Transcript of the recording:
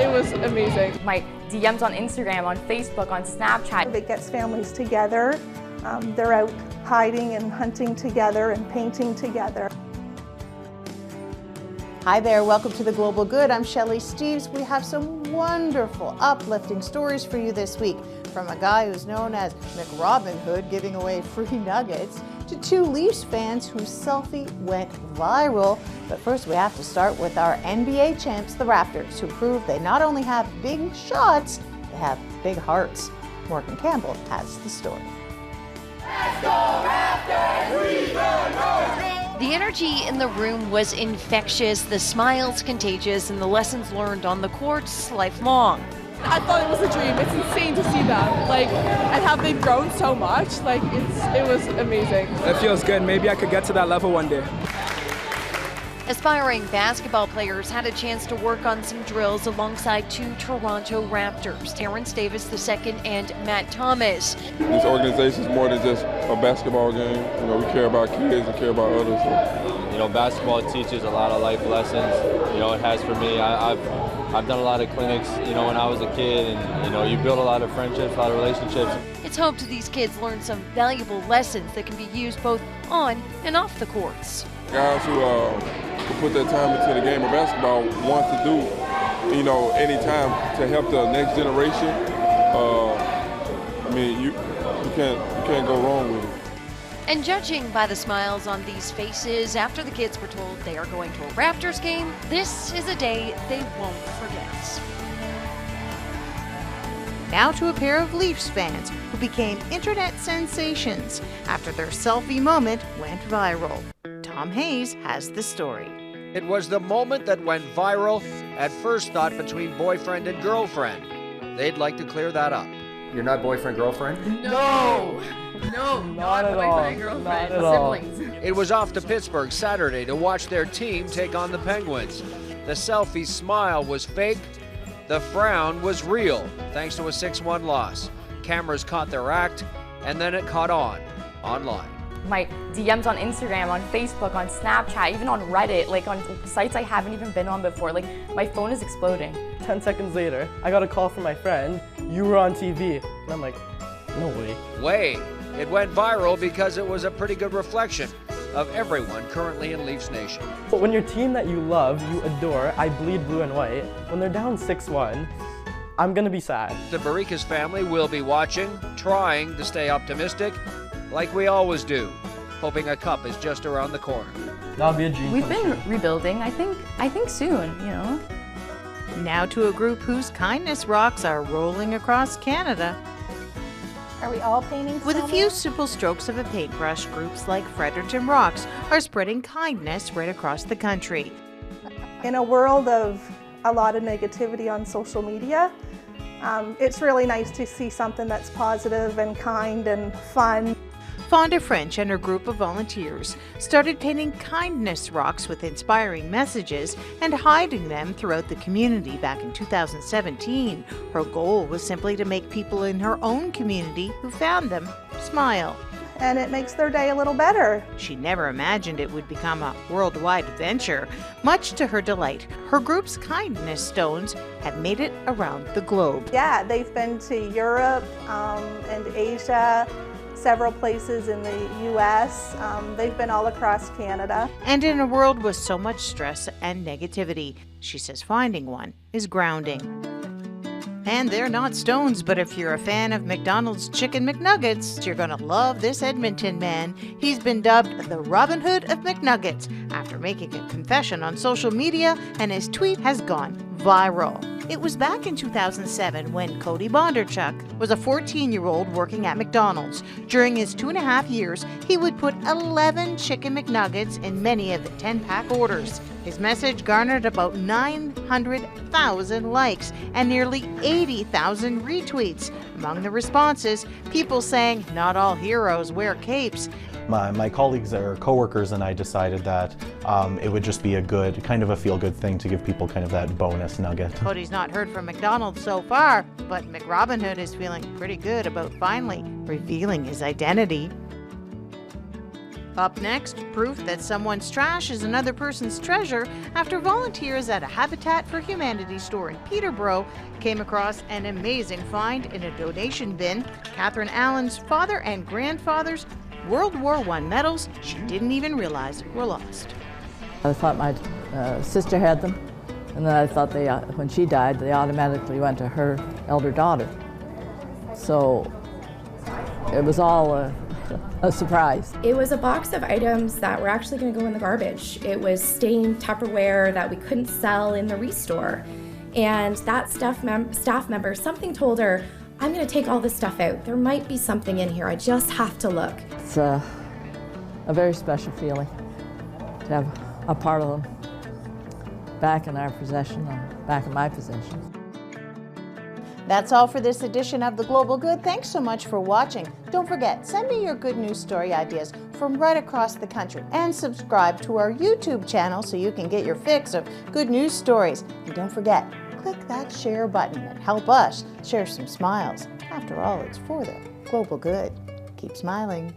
It was amazing. My DMs on Instagram, on Facebook, on Snapchat. It gets families together. They're out hiding and hunting together and painting together. Hi there, welcome to The Global Good. I'm Shelley Steeves. We have some wonderful, uplifting stories for you this week, from a guy who's known as McRobin Hood giving away free nuggets, to two Leafs fans whose selfie went viral. But first we have to start with our NBA champs, the Raptors, who prove they not only have big shots, they have big hearts. Morgan Campbell has the story. Let's go Raptors! We go! The energy in the room was infectious, the smiles contagious, and the lessons learned on the courts lifelong. I thought it was a dream. It's insane to see them, and how they've grown so much. It was amazing. It feels good. Maybe I could get to that level one day. Aspiring basketball players had a chance to work on some drills alongside two Toronto Raptors, Terrence Davis II and Matt Thomas. This organization is more than just a basketball game. We care about kids and care about others. So. Basketball teaches a lot of life lessons. It has for me. I've done a lot of clinics, when I was a kid, and you build a lot of friendships, a lot of relationships. It's hoped these kids learn some valuable lessons that can be used both on and off the courts. Guys who put their time into the game of basketball want to do, any time to help the next generation. You can't go wrong with it. And judging by the smiles on these faces after the kids were told they are going to a Raptors game, this is a day they won't forget. Now to a pair of Leafs fans who became internet sensations after their selfie moment went viral. Tom Hayes has the story. It was the moment that went viral, at first thought between boyfriend and girlfriend. They'd like to clear that up. You're not boyfriend-girlfriend? No, not boyfriend, girlfriend, siblings. It was off to Pittsburgh Saturday to watch their team take on the Penguins. The selfie smile was fake. The frown was real, thanks to a 6-1 loss. Cameras caught their act, and then it caught on, online. My DMs on Instagram, on Facebook, on Snapchat, even on Reddit, on sites I haven't even been on before. My phone is exploding. 10 seconds later, I got a call from my friend. You were on TV. And I'm like, no way. It went viral because it was a pretty good reflection of everyone currently in Leafs Nation. But when your team that you love, you adore, I bleed blue and white, when they're down 6-1, I'm gonna be sad. The Barikas family will be watching, trying to stay optimistic, like we always do, hoping a cup is just around the corner. That'll be a dream. We've been rebuilding, I think soon, Now to a group whose kindness rocks are rolling across Canada. Are we all painting With a somewhere? few simple strokes of a paintbrush, groups like Fredericton Rocks are spreading kindness right across the country. In a world of a lot of negativity on social media, it's really nice to see something that's positive and kind and fun. Fonda French and her group of volunteers started painting kindness rocks with inspiring messages and hiding them throughout the community back in 2017. Her goal was simply to make people in her own community who found them smile. And it makes their day a little better. She never imagined it would become a worldwide venture. Much to her delight, her group's kindness stones have made it around the globe. Yeah, they've been to Europe and Asia, several places in the U.S. They've been all across Canada. And in a world with so much stress and negativity, she says finding one is grounding. And they're not stones, but if you're a fan of McDonald's Chicken McNuggets, you're gonna love this Edmonton man. He's been dubbed the Robin Hood of McNuggets after making a confession on social media, and his tweet has gone viral. It was back in 2007 when Cody Bondarchuk was a 14-year-old working at McDonald's. During his 2.5 years, he would put 11 Chicken McNuggets in many of the 10-pack orders. His message garnered about 900,000 likes and nearly 80,000 retweets. Among the responses, people saying, "Not all heroes wear capes." My colleagues or coworkers and I decided that it would just be a good, kind of a feel-good thing to give people kind of that bonus nugget. Cody's not heard from McDonald's so far, but McRobin Hood is feeling pretty good about finally revealing his identity. Up next, proof that someone's trash is another person's treasure after volunteers at a Habitat for Humanity store in Peterborough came across an amazing find in a donation bin. Catherine Allen's father and grandfather's World War I medals she didn't even realize were lost. I thought my sister had them, and then I thought when she died, they automatically went to her elder daughter. So it was all a surprise. It was a box of items that were actually going to go in the garbage. It was stained Tupperware that we couldn't sell in the restore. And that staff member, something told her, I'm going to take all this stuff out. There might be something in here. I just have to look. It's a very special feeling to have a part of them back in our possession, and back in my possession. That's all for this edition of The Global Good. Thanks so much for watching. Don't forget, send me your good news story ideas from right across the country and subscribe to our YouTube channel so you can get your fix of good news stories. And don't forget, click that share button and help us share some smiles. After all, it's for the global good. Keep smiling.